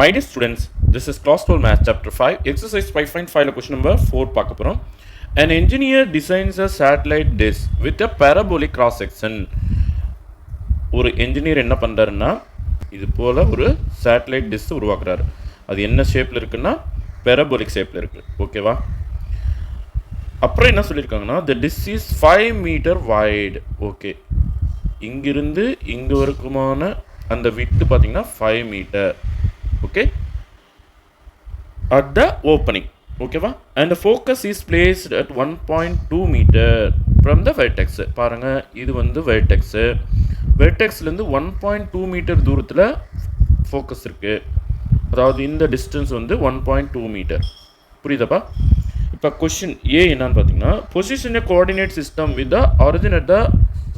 My dear students, this is Class 12 Math Chapter 5, Exercise 5.5 question number 4 பார்க்க போறோம். An engineer designs a satellite dish with a parabolic cross section. ஒரு engineer என்ன பண்றாருன்னா இது போல ஒரு satellite dish உருவாக்குறாரு. அது என்ன ஷேப்ல இருக்குன்னா parabolic ஷேப்ல இருக்கு. ஓகேவா? அப்புறம் என்ன சொல்லிருக்காங்கன்னா the dish is 5 meter wide. Okay. இங்கிருந்து இங்க வரைக்குமான அந்த width பாத்தீங்கன்னா 5 metre. Okay, at the opening, okay va, and the focus is placed at 1.2 meter from the vertex. பாருங்க இது வந்து vertex ல இருந்து 1.2 மீட்டர் தூரத்துல ஃபோக்கஸ் இருக்கு. அதாவது இந்த டிஸ்டன்ஸ் வந்து 1.2 மீட்டர். புரியுதாப்பா? இப்போ क्वेश्चन A என்னன்னு பாத்தீங்கன்னா position a coordinate system with the origin at the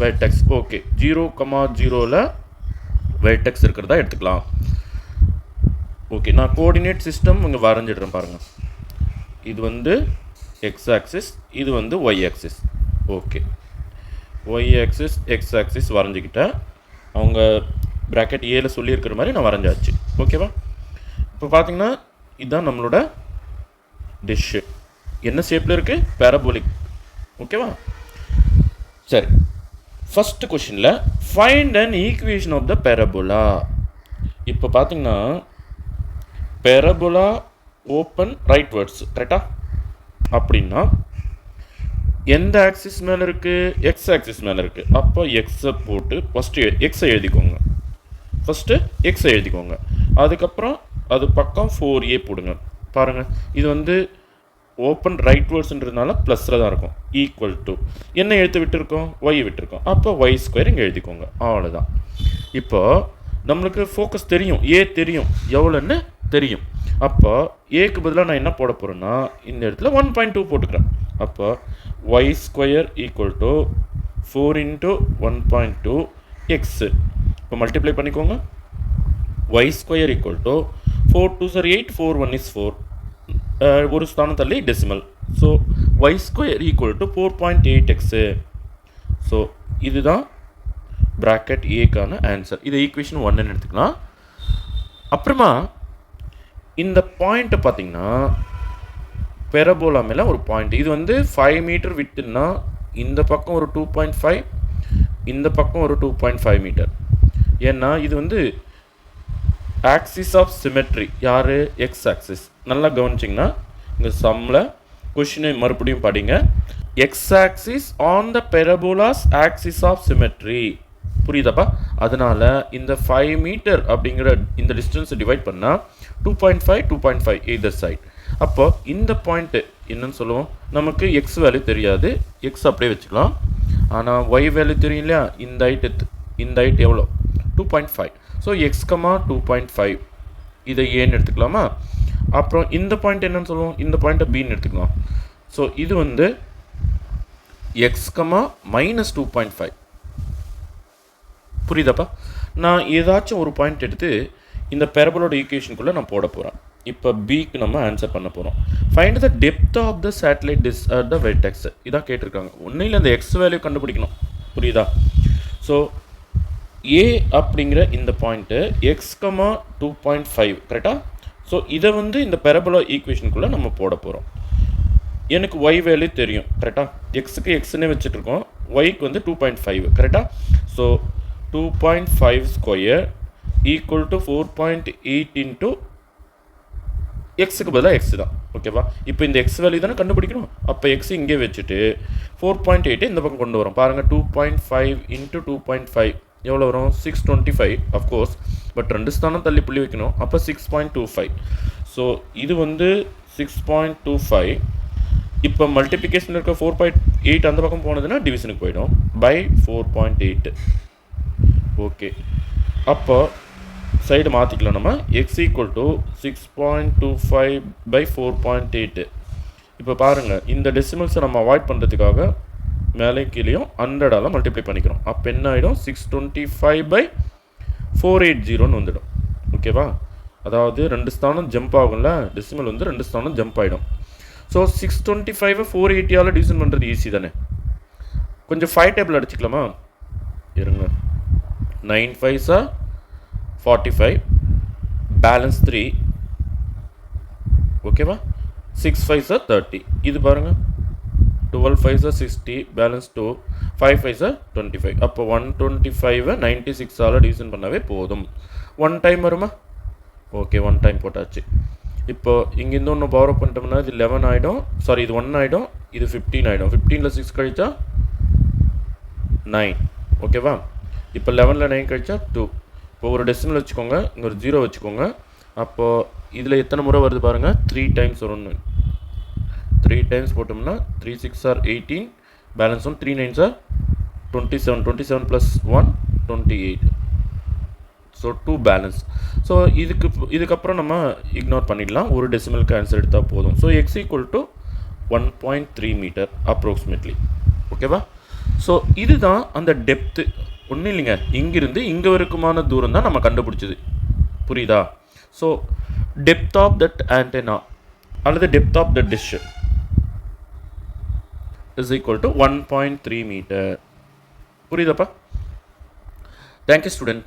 vertex. Okay 0,0 ல vertex இருக்கிறதா எடுத்துக்கலாம். ஓகே நான் கோஆர்டினேட் சிஸ்டம் இங்கே வரைஞ்சிடுறேன் பாருங்கள். இது வந்து எக்ஸ் ஆக்சிஸ், இது வந்து Y axis. Okay Y axis X axis வரைஞ்சிக்கிட்டேன். அவங்க ப்ராக்கெட் ஏல சொல்லியிருக்கிற மாதிரி நான் வரைஞ்சாச்சு. ஓகேவா? இப்போ பார்த்தீங்கன்னா இதுதான் நம்மளோட டிஷ்ஷு. என்ன ஷேப்பில் இருக்குது? பேரபோலிக். ஓகேவா? சரி, ஃபஸ்ட்டு கொஷினில் find an equation of the parabola. இப்போ பார்த்தீங்கன்னா பேரபோலா ஓப்பன் ரைட்வர்ட்ஸ் கரெக்டா? அப்படின்னா எந்த ஆக்சிஸ் மேலே இருக்குது? எக்ஸ் ஆக்சிஸ் மேலே இருக்குது. அப்போ எக்ஸை போட்டு ஃபஸ்ட்டு எக்ஸை எழுதிக்கோங்க. அதுக்கப்புறம் அது பக்கம் 4a போடுங்க. பாருங்கள் இது வந்து ஓப்பன் ரைட்வர்ட்ஸ்ன்றதுனால ப்ளஸில் தான் இருக்கும். ஈக்குவல் டு என்ன எழுத்து விட்டுருக்கோம்? ஒய் விட்டுருக்கோம். அப்போ ஒய் ஸ்கொயர் இங்கே எழுதிக்கோங்க. அவ்வளோதான். இப்போ நம்மளுக்கு ஃபோக்கஸ் தெரியும், ஏ தெரியும், எவ்வளோன்னு தெரியும். அப்போ ஏக்கு பதிலாக நான் என்ன போட போகிறேன்னா இந்த இடத்துல 1.2 போட்டுக்கிறேன். அப்போ y square equal to 4 into 1.2 x. இப்போ மல்டிப்ளை பண்ணிக்கோங்க. ஒய் ஸ்கொயர் ஈக்குவல் டு 4 2 சார் 8, 4 1 is 4, ஒரு ஸ்தானம் தள்ளி decimal. So y square equal to 4.8 x. So இதுதான் ப்ராக்கெட் ஏக்கான ஆன்சர். இது ஈக்குவேஷன் 1ன்னு எடுத்துக்கலாம். அப்புறமா இந்த பாயிண்ட்டை பார்த்தீங்கன்னா பெரபோலா மேலே ஒரு பாயிண்ட், இது வந்து 5 மீட்டர் விட்டுன்னா இந்த பக்கம் ஒரு 2.5, இந்த பக்கம் ஒரு 2.5 மீட்டர். ஏன்னா இது வந்து ஆக்சிஸ் ஆஃப் சிமெட்ரி. யார்? X axis. நல்லா கவனிச்சிங்கன்னா இந்த சம்மில் கொஷினை மறுபடியும் படிங்க. X axis on the parabola's axis of symmetry. புரியுதாப்பா? அதனால் இந்த 5 மீட்டர் அப்படிங்கிற இந்த டிஸ்டன்ஸை டிவைட் பண்ணால் 2.5 2.5 எய்தர் சைட். அப்போ இந்த பாயிண்ட்டு என்னன்னு சொல்லுவோம்? நமக்கு எக்ஸ் வேல்யூ தெரியாது, எக்ஸ் அப்படியே வச்சுக்கலாம். ஆனால் ஒய் வேல்யூ தெரியும் இல்லையா? இந்த ஹைட் எவ்வளோ? 2.5. ஸோ எக்ஸ் கமா 2.5 இதை ஏன்னு எடுத்துக்கலாமா? அப்புறம் இந்த பாயிண்ட் என்னன்னு சொல்லுவோம்? இந்த பாயிண்ட்டை பின்னு எடுத்துக்கலாம். ஸோ இது வந்து எக்ஸ் கமா -2.5. புரியுதாப்பா? நான் ஏதாச்சும் ஒரு பாயிண்ட் எடுத்து இந்த பேரபோலோட ஈக்குவேஷனுக்குள்ளே நான் போட போகிறேன். இப்போ பிக்கு நம்ம ஆன்சர் பண்ண போகிறோம். Find the depth of the satellite dish at the vertex. இதான் கேட்டிருக்காங்க. ஒன்றும் இல்லை, இந்த எக்ஸ் வேல்யூ கண்டுபிடிக்கணும். புரியுதா? ஸோ ஏ அப்படிங்கிற இந்த பாயிண்ட்டு எக்ஸ் கமா 2.5 கரெக்டாக? ஸோ இதை வந்து இந்த பேரபோலா ஈக்குவேஷனுக்குள்ளே நம்ம போட போகிறோம். எனக்கு ஒய் வேல்யூ தெரியும் கரெக்டாக? எக்ஸுக்கு எக்ஸ்னே வச்சுட்ருக்கோம், ஒய்க்கு வந்து 2.5 கரெக்டாக? So 2.5 square equal to 4.8 into எக்ஸுக்கு பதிலாக எக்ஸ் தான். ஓகேவா? இப்போ இந்த எக்ஸ் வேல்யூ தானே கண்டுபிடிக்கணும். அப்போ எக்ஸ் இங்கே வச்சுட்டு 4.8 இந்த பக்கம் கொண்டு வரோம். பாருங்கள் 2.5 இன்ட்டு 2.5 எவ்வளோ வரும்? 625 அஃப்கோர்ஸ். பட் 2 ஸ்தானம் தள்ளி புள்ளி வைக்கணும். அப்போ 6.25. ஸோ இது வந்து 6.25. இப்போ மல்டிப்ளிகேஷன் இருக்க 4.8 அந்த பக்கம் போனதுன்னா டிவிஷனுக்கு போயிடும். பை 4.8. ஓகே, அப்போ சைடு மாற்றிக்கலாம் நம்ம. X equal to 6.25 by 4.8. இப்போ பாருங்கள் இந்த டெசிமல்ஸை நம்ம அவாய்ட் பண்ணுறதுக்காக மேலே கீழேயும் 100ஆல் மல்டிப்ளை பண்ணிக்கிறோம். அப்போ என்ன ஆகிடும்? 625 பை 480ன்னு வந்துடும். ஓகேவா? அதாவது 2 ஸ்தானம் ஜம்ப் ஆகும்ல, டெசிமல் வந்து 2 ஸ்தானம் ஜம்ப் ஆகிடும். ஸோ 625 480ஆல் டிவிஷன் பண்ணுறது ஈஸி தானே. கொஞ்சம் 5 டேபிள் அடிச்சுக்கலாமா? இருங்க. 9 5s are 45 பேலன்ஸ் 3 ஓகேவா 6 5s are 30 இது பாருங்க 12 5s are 60 balance 2 5 5s are 25 அப்போ 125 96 ஆல் டிவிஷன் பண்ணவே போதும் 1 டைம் வருமா ஓகே 1 டைம் போட்டாச்சு இப்போ இங்கேருந்து ஒன்று பவர் அப் பண்ணிட்டோம்னா இது 11 ஆகிடும் சாரி இது 1 ஆகிடும் இது 15 ஆகிடும் 15ல் 6 கழிச்சா 9 ஓகேவா இப்போ 11ல் 9 கழிச்சா 2 இப்போ ஒரு டெசிமல் வச்சுக்கோங்க இங்கே ஒரு 0 வச்சுக்கோங்க அப்போது இதில் எத்தனை முறை வருது பாருங்கள் 3 டைம்ஸ் வரும் 3 டைம்ஸ் போட்டோம்னா 3 6 are 18 balance 1 3 9s are 27 27 plus 1 28 so 2 balance so இதுக்கப்புறம் நம்ம இக்னோர் பண்ணிடலாம் ஒரு டெசிமலுக்கு ஆன்சர் எடுத்தால் போதும் so x equal to 1.3 metre approximately ஓகேவா ஸோ இதுதான் அந்த டெப்த்து ஒன்றும் இல்லைங்க இங்கிருந்து இங்கே வரைக்குமான தூரம் தான் நம்ம கண்டுபிடிச்சது புரியுதா so depth of that antenna அல்லது depth of the dish is equal to 1.3 metre புரியுதாப்பா தேங்க்யூ ஸ்டூடெண்ட்